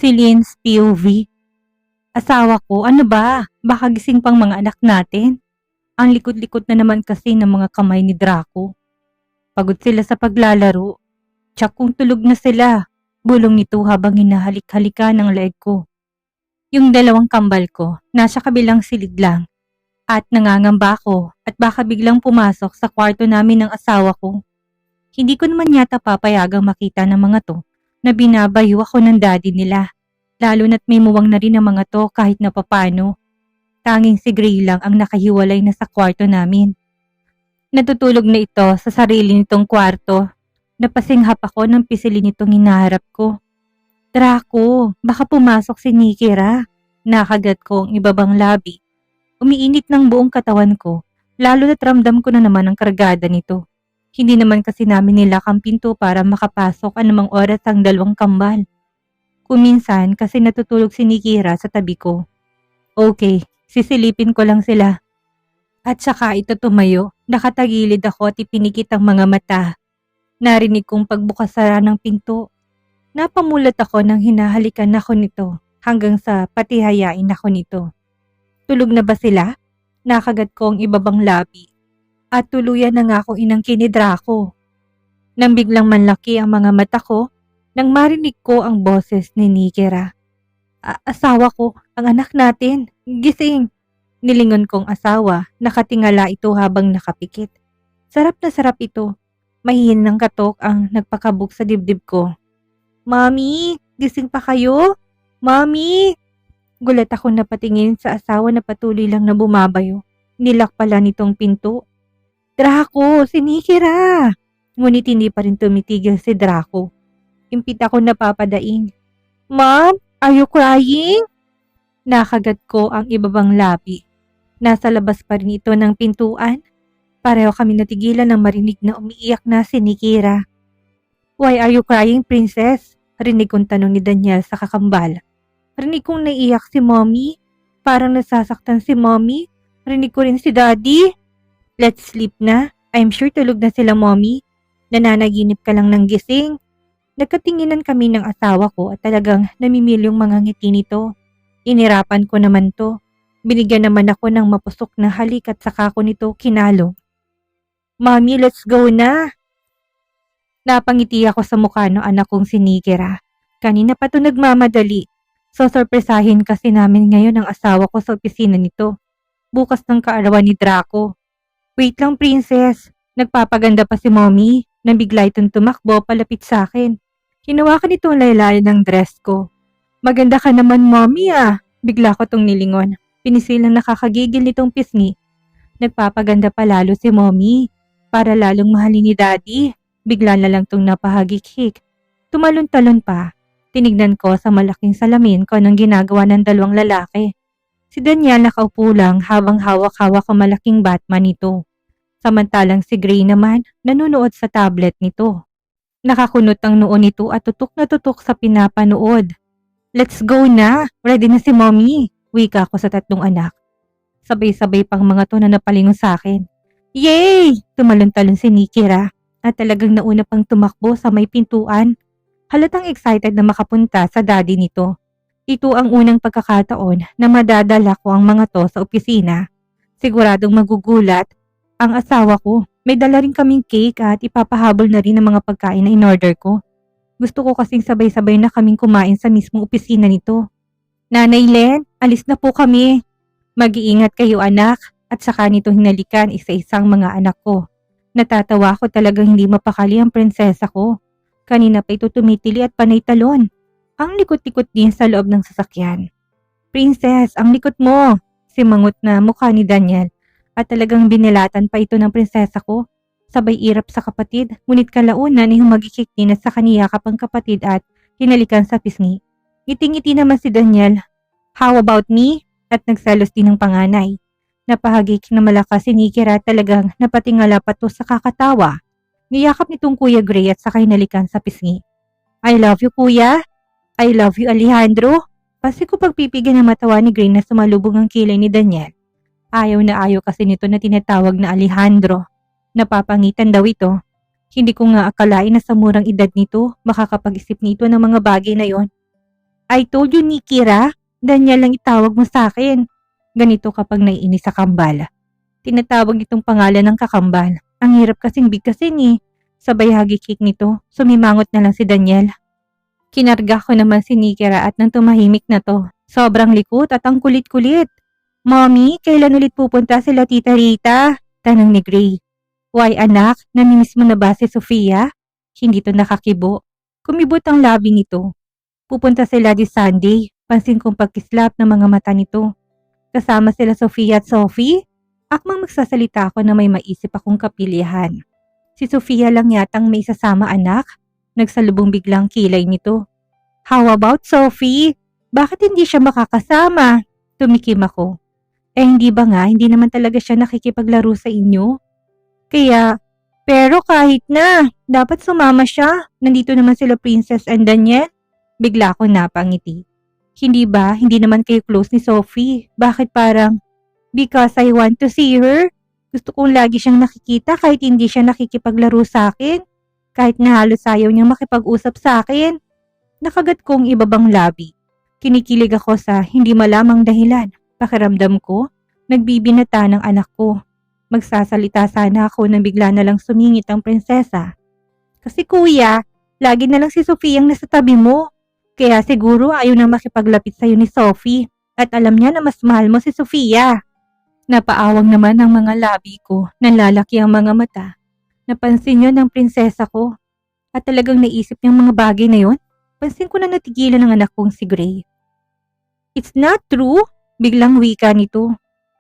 Si Lynn's POV. Asawa ko, ano ba? Baka gising pang mga anak natin. Ang likod-likod na naman kasi ng mga kamay ni Draco. Pagod sila sa paglalaro. Tsak kung tulog na sila. Bulong nito habang hinahalik-halika ng leeg ko. Yung dalawang kambal ko, nasa kabilang silid lang. At nangangamba ako at baka biglang pumasok sa kwarto namin ng asawa ko. Hindi ko naman yata papayagang makita ng mga to na binabayo ako ng daddy nila. Lalo na't may muwang na rin ang mga to kahit na papano. Tanging si Gray lang ang nakahiwalay na sa kwarto namin. Natutulog na ito sa sarili nitong kwarto. Napasinghap ako ng pisilin nitong hinaharap ko. Draco, baka pumasok si Nikira. Nakagat ko ang ibabang labi. Umiinit ng buong katawan ko, lalo na't ramdam ko na naman ang kargada nito. Hindi naman kasi namin nilak ang pinto para makapasok anumang oras ang dalawang kambal. Kuminsan kasi natutulog si Nikira sa tabi ko. Okay, sisilipin ko lang sila. At saka ito tumayo, nakatagilid ako at ipinikit ang mga mata. Narinig kong pagbukas-sara ng pinto. Napamulat ako nang hinahalikan ako nito hanggang sa patihayain ako nito. Tulog na ba sila? Nakagat ko ang ibabang labi. At tuluyan na nga akong inangkin ni Draco. Nang biglang manlaki ang mga mata ko, nang marinig ko ang boses ni Nikira. Asawa ko, ang anak natin, gising. Nilingon kong asawa, nakatingala ito habang nakapikit. Sarap na sarap ito. Mahihin ng katok ang nagpakabog sa dibdib ko. Mami, gising pa kayo? Mami! Gulat ako na patingin sa asawa na patuloy lang na bumabayo. Nilak pala nitong pinto. Draco, si Nikira! Ngunit hindi pa rin tumitigil si Draco. Impit ako napapadaing. Mom, are you crying? Nakagat ko ang ibabang labi. Nasa labas pa rin ito ng pintuan. Pareho kami natigilan nang marinig na umiiyak na si Nikira. Why are you crying, princess? Rinig kong tanong ni Daniel sa kakambal. Rinig kong naiiyak si mommy. Parang nasasaktan si mommy. Rinig ko rin si daddy. Let's sleep na. I'm sure tulog na sila mommy. Nananaginip ka lang ng gising. Nagkatinginan kami ng asawa ko at talagang namimil yung mga ngiti nito. Inirapan ko naman to. Binigyan naman ako ng mapusok na halik at saka ko nito kinalo. Mommy, let's go na. Napangiti ako sa mukha ng anak kong si Nikira. Kanina pa to nagmamadali. So sorpresahin kasi namin ngayon ang asawa ko sa opisina nito. Bukas ng kaarawan ni Draco. Wait lang, princess. Nagpapaganda pa si mommy. Nang bigla itong tumakbo palapit sa akin. Hinawakan itong laylayan ng dress ko. Maganda ka naman, mommy ah. Bigla ko tong nilingon. Pinisilang nakakagigil nitong pisngi. Nagpapaganda pa lalo si mommy. Para lalong mahalin ni daddy. Bigla na lang tong napahagik-hik. Tumalon-talon pa. Tinignan ko sa malaking salamin ko anong ginagawa ng dalawang lalaki. Si Daniel nakaupo lang habang hawak-hawak ang malaking Batman nito. Samantalang si Gray naman nanunood sa tablet nito. Nakakunot ang noo nito at tutok na tutok sa pinapanood. Let's go na! Ready na si mommy! Wika ko sa tatlong anak. Sabay-sabay pang mga to na napalingon sa akin. Yay! Tumalon-talon si Nikira at talagang nauna pang tumakbo sa may pintuan. Halatang excited na makapunta sa daddy nito. Ito ang unang pagkakataon na madadala ko ang mga to sa opisina. Siguradong magugulat ang asawa ko. May dala rin kaming cake at ipapahabol na rin ang mga pagkain na in-order ko. Gusto ko kasing sabay-sabay na kaming kumain sa mismong opisina nito. Nanay Len, alis na po kami. Mag-iingat kayo anak at saka nito hinalikan isa-isang mga anak ko. Natatawa ko talagang hindi mapakali ang prinsesa ko. Kanina pa ito tumitili at panay talon. Ang likot-likot din sa loob ng sasakyan. Princess, ang likot mo! Simangot na mukha ni Daniel at talagang binilatan pa ito ng prinsesa ko. Sabay irap sa kapatid, ngunit kalaunan ay humagikik din at sa kaniyakap ang kapatid at hinalikan sa pisngi. Ngiti-ngiti naman si Daniel. How about me? At nagsalos din ng panganay. Napahagik na malakas si Nikira talagang napatingala pa to sa kakatawa. Niyakap nitong Kuya Gray at saka hinalikan sa pisngi. I love you, Kuya. I love you, Alejandro. Pasi ko pagpipigyan ng matawa ni Gray na sumalubong ang kilay ni Daniel. Ayaw na ayaw kasi nito na tinatawag na Alejandro. Napapangitan daw ito. Hindi ko nga akalain na sa murang edad nito, makakapag-isip nito ng mga bagay na yon. I told you, Nikira. Daniel lang itawag mo sa akin. Ganito kapag naiinis sa kambal. Tinatawag itong pangalan ng kakambal. Ang hirap kasing bigkasin eh. Sabay hagikik nito, sumimangot na lang si Daniel. Kinarga ko naman si Nikira at nang tumahimik na to. Sobrang likot at ang kulit-kulit. Mommy, kailan ulit pupunta sila Tita Rita? Tanong ni Gray. Why anak, namimiss mo na ba si Sofia? Hindi to nakakibo. Kumibot ang labi nito. Pupunta sila this Sunday. Pansin kong pagkislap ng mga mata nito. Kasama sila Sofia at Sophie? Akmang magsasalita ako na may maisip akong kapilihan. Si Sofia lang yatang may isasama anak. Nagsalubong biglang kilay nito. How about Sophie? Bakit hindi siya makakasama? Tumikim ako. Hindi ba nga, hindi naman talaga siya nakikipaglaro sa inyo? Kaya, pero kahit na, dapat sumama siya. Nandito naman sila Princess and Daniel. Bigla ako napangiti. Hindi ba, hindi naman kayo close ni Sophie? Bakit parang, because I want to see her? Gusto kong lagi siyang nakikita kahit hindi siya nakikipaglaro sa akin. Kahit na halos ayaw niyang makipag-usap sa akin. Nakagat kong ibabang labi. Kinikilig ako sa hindi malamang dahilan. Pakiramdam ko, nagbibinata ng anak ko. Magsasalita sana ako nang bigla na lang sumingit ang prinsesa. Kasi kuya, lagi na lang si Sophie ang nasa tabi mo. Kaya siguro ayaw na makipaglapit sa'yo ni Sophie. At alam niya na mas mahal mo si Sofia. Napaawang naman ang mga labi ko, nalalaki ang mga mata. Napansin yun ng prinsesa ko. At talagang naisip niyang mga bagay na yun. Pansin ko na natigilan ng anak kong si Gray. It's not true, biglang wika nito.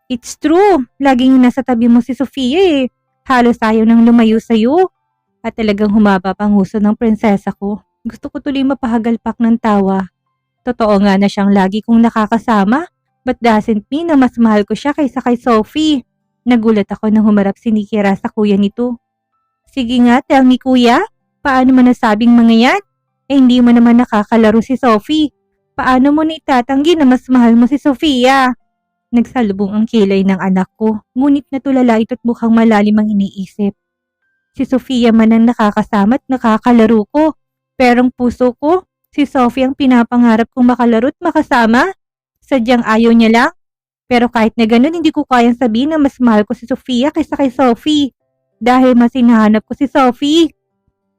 It's true, laging nasa tabi mo si Sofia eh. Halos ayaw nang lumayo sa'yo. At talagang humaba pang huso ng prinsesa ko. Gusto ko tuloy mapahagalpak ng tawa. Totoo nga na siyang lagi kong nakakasama. But doesn't mean na mas mahal ko siya kaysa kay Sophie. Nagulat ako nang humarap si Nikira sa kuya nito. Sige nga, tell me kuya, paano mo nasabing mga yan? Hindi mo naman nakakalaro si Sophie. Paano mo na itatanggi na mas mahal mo si Sofia? Nagsalubong ang kilay ng anak ko, ngunit natulala ito't mukhang malalim ang iniisip. Si Sofia man ang nakakasama at nakakalaro ko, pero ang puso ko, si Sophie ang pinapangarap kong makalaro at makasama. Sadyang ayaw niya lang. Pero kahit na ganun, hindi ko kayang sabihin na mas mahal ko si Sofia kaysa kay Sophie. Dahil mas hinahanap ko si Sophie.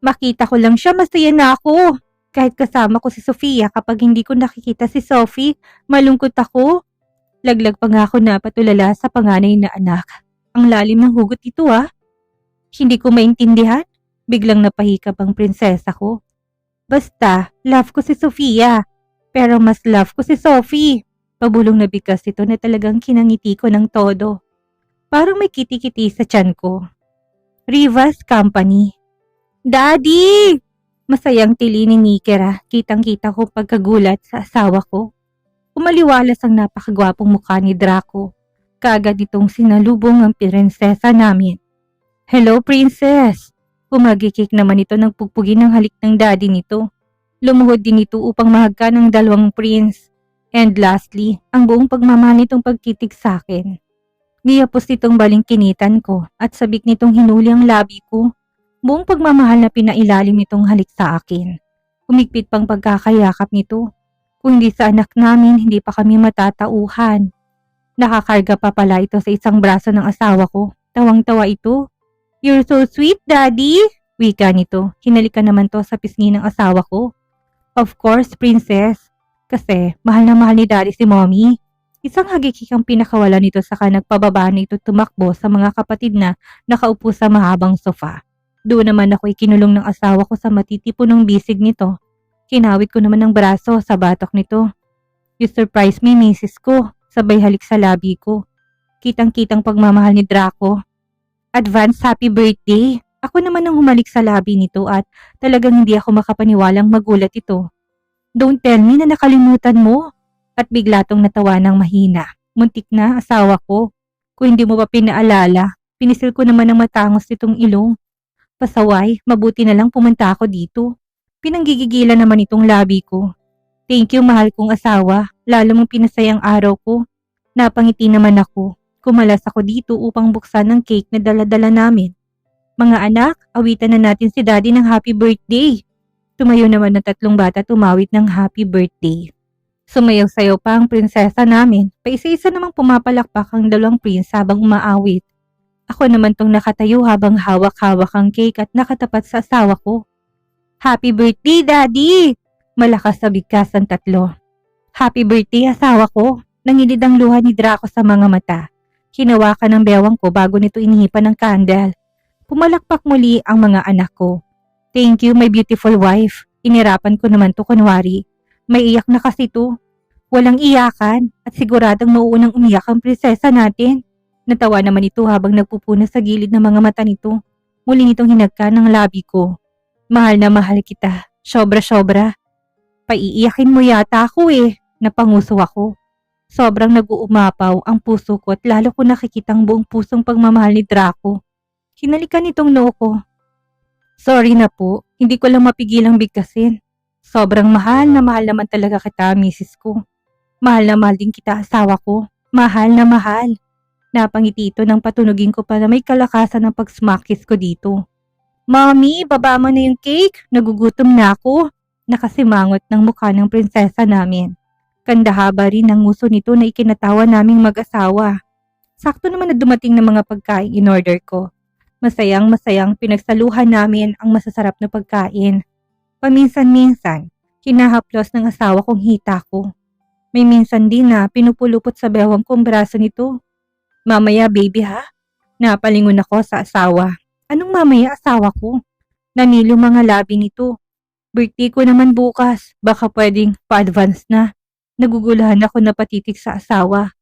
Makita ko lang siya, masaya na ako. Kahit kasama ko si Sofia, kapag hindi ko nakikita si Sophie, malungkot ako. Laglag pa nga ako napatulala sa panganay na anak. Ang lalim ng hugot ito ah. Hindi ko maintindihan. Biglang napahikap ang prinsesa ko. Basta, love ko si Sofia. Pero mas love ko si Sophie. Pabulong na bigkas ito na talagang kinangiti ko ng todo. Parang may kiti-kiti sa tiyan ko. Rivas Company. Daddy! Masayang tili ni Nikira. Kitang-kita ko pagkagulat sa asawa ko. Umaliwalas ang napakagwapong mukha ni Draco. Kaagad itong sinalubong ang prinsesa namin. Hello, princess! Umagikik naman ito ng pugpugin ng halik ng daddy nito. Lumuhod din ito upang mahagka ng dalawang prince. And lastly, ang buong pagmamahal nitong pagkitig sa akin. Giyapos nitong balingkinitan ko at sabik nitong hinuli ang labi ko. Buong pagmamahal na pinailalim nitong halik sa akin. Umigpit pang pagkakayakap nito. Kung hindi sa anak namin, hindi pa kami matatauhan. Nakakarga pa pala ito sa isang braso ng asawa ko. Tawang-tawa ito. You're so sweet, Daddy! Wika nito. Hinalikan naman to sa pisngi ng asawa ko. Of course, princess. Kasi mahal na mahal ni Daddy si Mommy. Isang hagikik ang pinakawala nito saka nagpababa na ito tumakbo sa mga kapatid na nakaupo sa mahabang sofa. Doon naman ako ikinulong ng asawa ko sa matitipo ng bisig nito. Kinawit ko naman ng braso sa batok nito. You surprise me, misis ko. Sabay halik sa labi ko. Kitang-kitang pagmamahal ni Draco. Advance happy birthday. Ako naman ang humalik sa labi nito at talagang hindi ako makapaniwalang magulat ito. Don't tell me na nakalimutan mo. At bigla tong natawa ng mahina. Muntik na asawa ko. Kung hindi mo pa pinaalala, pinisil ko naman ng matangos nitong ilong. Pasaway, mabuti na lang pumunta ako dito. Pinanggigigilan naman itong labi ko. Thank you mahal kong asawa, lalo mong pinasayang araw ko. Napangiti naman ako. Kumalas ako dito upang buksan ang cake na dala-dala namin. Mga anak, awitan na natin si Daddy ng happy birthday. Tumayo naman ng tatlong bata tumawit ng happy birthday. Sumayaw-sayaw pa ang prinsesa namin. Paisa-isa namang pumapalakpak ang dalawang prince habang umaawit. Ako naman tong nakatayo habang hawak-hawak ang cake at nakatapat sa asawa ko. Happy birthday, Daddy! Malakas sa bigkas ang tatlo. Happy birthday, asawa ko! Nangilid ang luha ni Draco sa mga mata. Hinawakan ng bewang ko bago nito inihipan ng candle. Pumalakpak muli ang mga anak ko. Thank you, my beautiful wife. Inirapan ko naman to kunwari. May iyak na kasi to. Walang iyakan at siguradong mauunang umiyak ang prinsesa natin. Natawa naman ito habang nagpupuna sa gilid ng mga mata nito. Muli nitong hinagka ng labi ko. Mahal na mahal kita. Sobra-sobra. Paiiyakin mo yata ako eh. Napanguso ako. Sobrang nag-uumapaw ang puso ko at lalo ko nakikitang buong pusong pagmamahal ni Draco. Hinalikan nitong noo ko. Sorry na po. Hindi ko lang mapigilang bigkasin. Sobrang mahal naman talaga kita, misis ko. Mahal na mahal din kita, asawa ko. Mahal na mahal. Napangiti ito nang patunugin ko pa na may kalakasan ng pag-smackkiss ko dito. Mommy, baba mo na yung cake. Nagugutom na ako. Nakasimangot ng mukha ng prinsesa namin. Kandahaba rin ang nguso nito na ikinatawa naming mag-asawa. Sakto naman na dumating ng mga pagkain in order ko. Masayang-masayang pinagsaluhan namin ang masasarap na pagkain. Paminsan-minsan, hinahaplos ng asawa kong hita ko. May minsan din na pinupulupot sa bewang kong braso nito. Mamaya baby ha? Napalingon ako sa asawa. Anong mamaya asawa ko? Nanilo mga labi nito. Birthday ko naman bukas. Baka pwedeng pa-advance na. Nagugulahan ako na patitik sa asawa.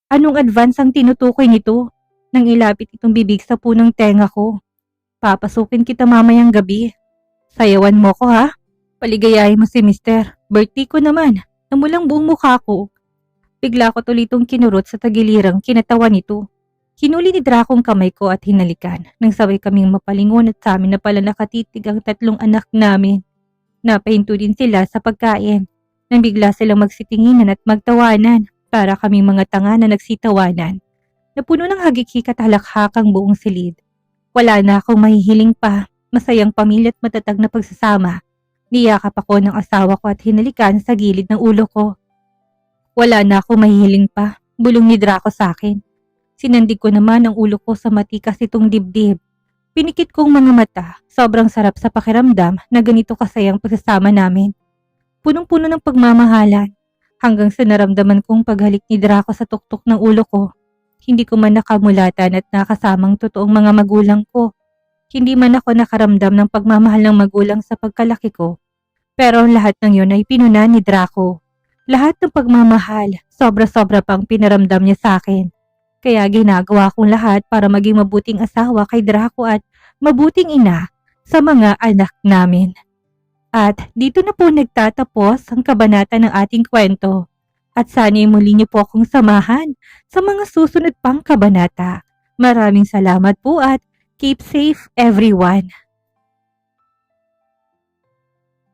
Anong advance ang tinutukoy nito? Nang ilapit itong bibig sa punong tenga ko. Papasukin kita mamayang gabi. Sayawan mo ko ha? Paligayahin mo si mister. Birthday ko naman. Namulang buong mukha ko. Bigla ko tulitong kinurot sa tagilirang kinatawa nito. Hinuli ni Draco ang kamay ko at hinalikan. Nang sabay kaming mapalingon at sa amin na pala nakatitig ang tatlong anak namin. Napahinto din sila sa pagkain. Nang bigla silang magsitinginan at magtawanan. Para kaming mga tanga na nagsitawanan. Napuno ng hagikik at halakhakang buong silid. Wala na akong mahihiling pa. Masayang pamilya at matatag na pagsasama. Niyakap ako ng asawa ko at hinalikan sa gilid ng ulo ko. Wala na ako mahihiling pa. Bulong ni Draco sa akin. Sinandig ko naman ang ulo ko sa matikas itong dibdib. Pinikit kong mga mata. Sobrang sarap sa pakiramdam na ganito kasayang pagsasama namin. Punong-puno ng pagmamahalan. Hanggang sa naramdaman kong paghalik ni Draco sa tuktok ng ulo ko. Hindi ko man nakamulatan at nakasamang totoong mga magulang ko. Hindi man ako nakaramdam ng pagmamahal ng magulang sa pagkalaki ko. Pero lahat ng yun ay pinuna ni Draco. Lahat ng pagmamahal, sobra-sobra pang pinaramdam niya sa akin. Kaya ginagawa kong lahat para maging mabuting asawa kay Draco at mabuting ina sa mga anak namin. At dito na po nagtatapos ang kabanata ng ating kwento. At sana'y muli niyo po akong samahan sa mga susunod pang kabanata. Maraming salamat po at keep safe everyone.